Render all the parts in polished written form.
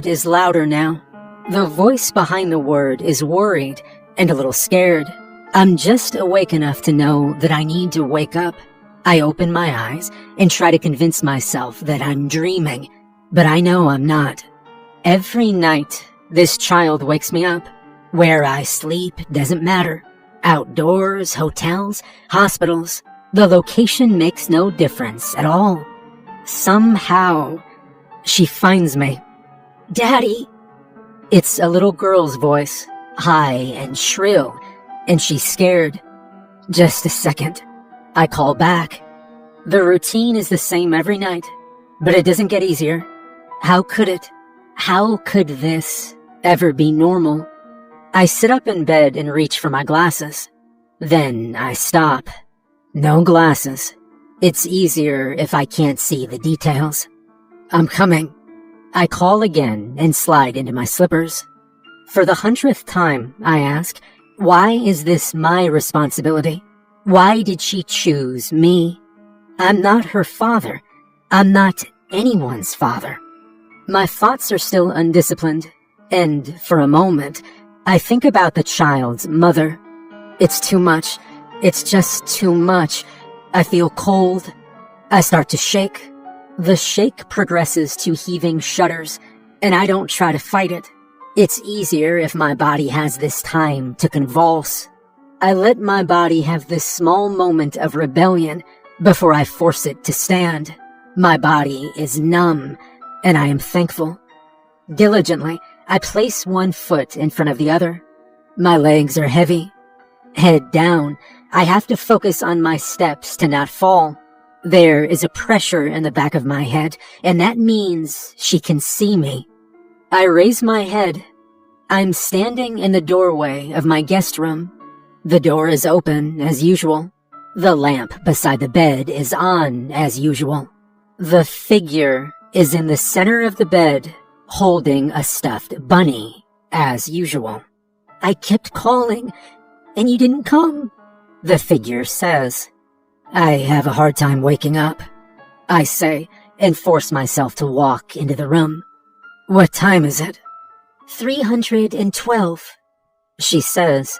is louder now. The voice behind the word is worried and a little scared. I'm just awake enough to know that I need to wake up. I open my eyes and try to convince myself that I'm dreaming, but I know I'm not. Every night, this child wakes me up. Where I sleep doesn't matter. Outdoors, hotels, hospitals. The location makes no difference at all. Somehow, she finds me. "Daddy!" It's a little girl's voice, high and shrill, and she's scared. Just a second. I call back. The routine is the same every night, but it doesn't get easier. How could it? How could this ever be normal? I sit up in bed and reach for my glasses. Then I stop. No glasses. It's easier if I can't see the details. "I'm coming." I call again and slide into my slippers. For the 100th time, I ask, why is this my responsibility? Why did she choose me? I'm not her father. I'm not anyone's father. My thoughts are still undisciplined, and for a moment, I think about the child's mother. It's too much. It's just too much. I feel cold. I start to shake. The shake progresses to heaving shudders, and I don't try to fight it. It's easier if my body has this time to convulse. I let my body have this small moment of rebellion before I force it to stand. My body is numb, and I am thankful. Diligently, I place one foot in front of the other. My legs are heavy. Head down, I have to focus on my steps to not fall. There is a pressure in the back of my head, and that means she can see me. I raise my head. I'm standing in the doorway of my guest room. The door is open, as usual. The lamp beside the bed is on, as usual. The figure is in the center of the bed, holding a stuffed bunny, as usual. "I kept calling, and you didn't come," the figure says. "I have a hard time waking up," I say, and force myself to walk into the room. "What time is it?" 312, she says.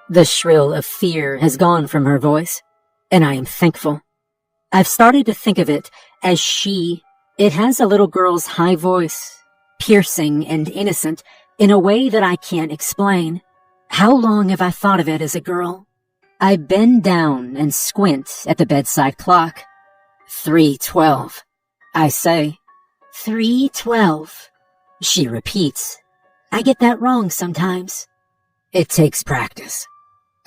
The shrill of fear has gone from her voice, and I am thankful. I've started to think of it as she. It has a little girl's high voice, piercing and innocent, in a way that I can't explain. How long have I thought of it as a girl? I bend down and squint at the bedside clock. 3:12, I say. 3:12, she repeats. I get that wrong sometimes. It takes practice.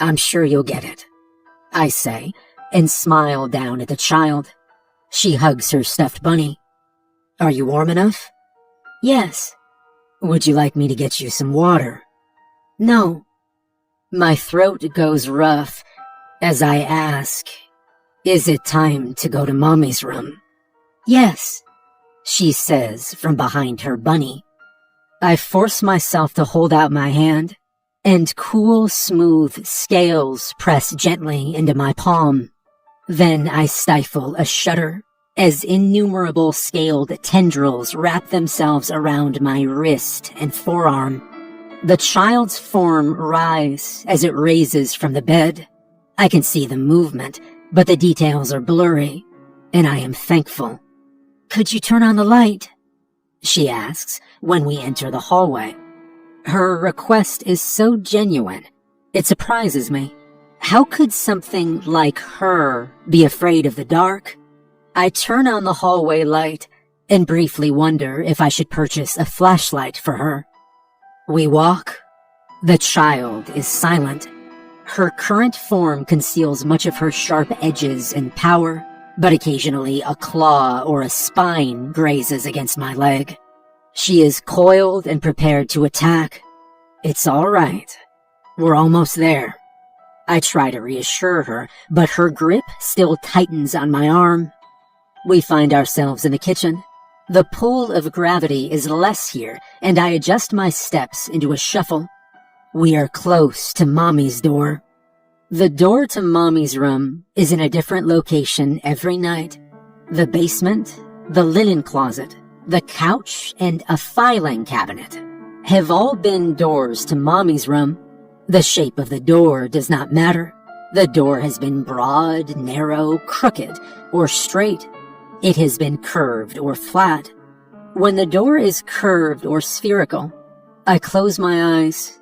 I'm sure you'll get it, I say, and smile down at the child. She hugs her stuffed bunny. Are you warm enough? Yes. Would you like me to get you some water? No. My throat goes rough as I ask, is it time to go to Mommy's room? Yes, she says from behind her bunny. I force myself to hold out my hand, and cool, smooth scales press gently into my palm. Then I stifle a shudder as innumerable scaled tendrils wrap themselves around my wrist and forearm. The child's form writhes as it raises from the bed. I can see the movement, but the details are blurry, and I am thankful. Could you turn on the light? She asks when we enter the hallway. Her request is so genuine, it surprises me. How could something like her be afraid of the dark? I turn on the hallway light and briefly wonder if I should purchase a flashlight for her. We walk. The child is silent. Her current form conceals much of her sharp edges and power, but occasionally a claw or a spine grazes against my leg. She is coiled and prepared to attack. It's all right. We're almost there. I try to reassure her, but her grip still tightens on my arm. We find ourselves in the kitchen. The pull of gravity is less here, and I adjust my steps into a shuffle. We are close to Mommy's door. The door to Mommy's room is in a different location every night. The basement, the linen closet, The couch and a filing cabinet have all been doors to Mommy's room. The shape of the door does not matter. The door has been broad, narrow, crooked, or straight. It has been curved or flat. When the door is curved or spherical, I close my eyes.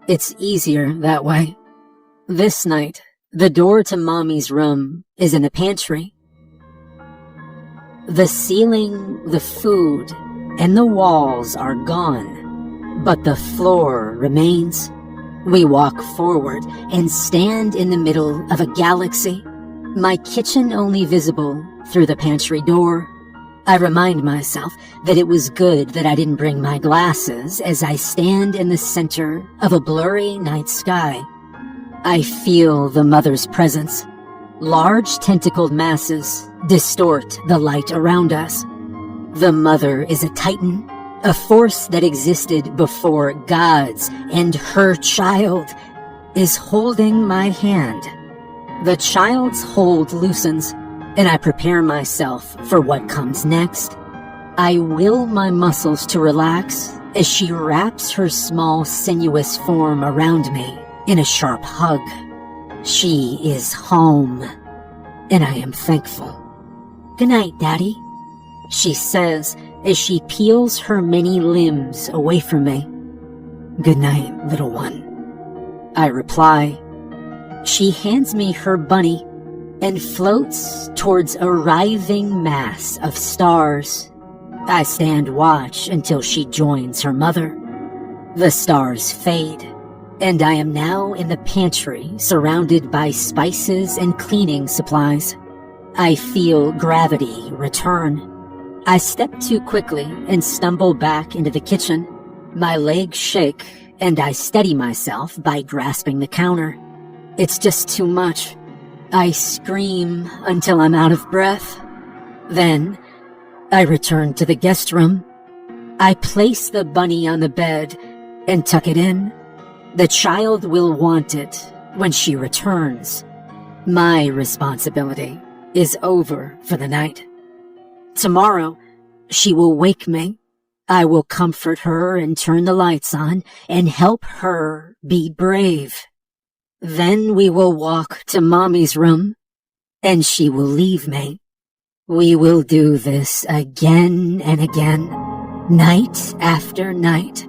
It's easier that way. This night, the door to Mommy's room is in the pantry. The ceiling, the food, and the walls are gone, but the floor remains. We walk forward and stand in the middle of a galaxy, my kitchen only visible through the pantry door. I remind myself that it was good that I didn't bring my glasses as I stand in the center of a blurry night sky. I feel the mother's presence. Large tentacled masses distort the light around us. The mother is a titan, a force that existed before gods, and her child is holding my hand. The child's hold loosens, and I prepare myself for what comes next. I will my muscles to relax as she wraps her small, sinuous form around me in a sharp hug. She is home, and I am thankful. "Good night, Daddy," she says as she peels her many limbs away from me. "Good night, little one," I reply. She hands me her bunny and floats towards a writhing mass of stars. I stand watch until she joins her mother. The stars fade, and I am now in the pantry surrounded by spices and cleaning supplies. I feel gravity return. I step too quickly and stumble back into the kitchen. My legs shake, and I steady myself by grasping the counter. It's just too much. I scream until I'm out of breath. Then, I return to the guest room. I place the bunny on the bed and tuck it in. The child will want it when she returns. My responsibility is over for the night. Tomorrow, she will wake me. I will comfort her and turn the lights on and help her be brave. Then we will walk to Mommy's room, and she will leave me. We will do this again and again, night after night.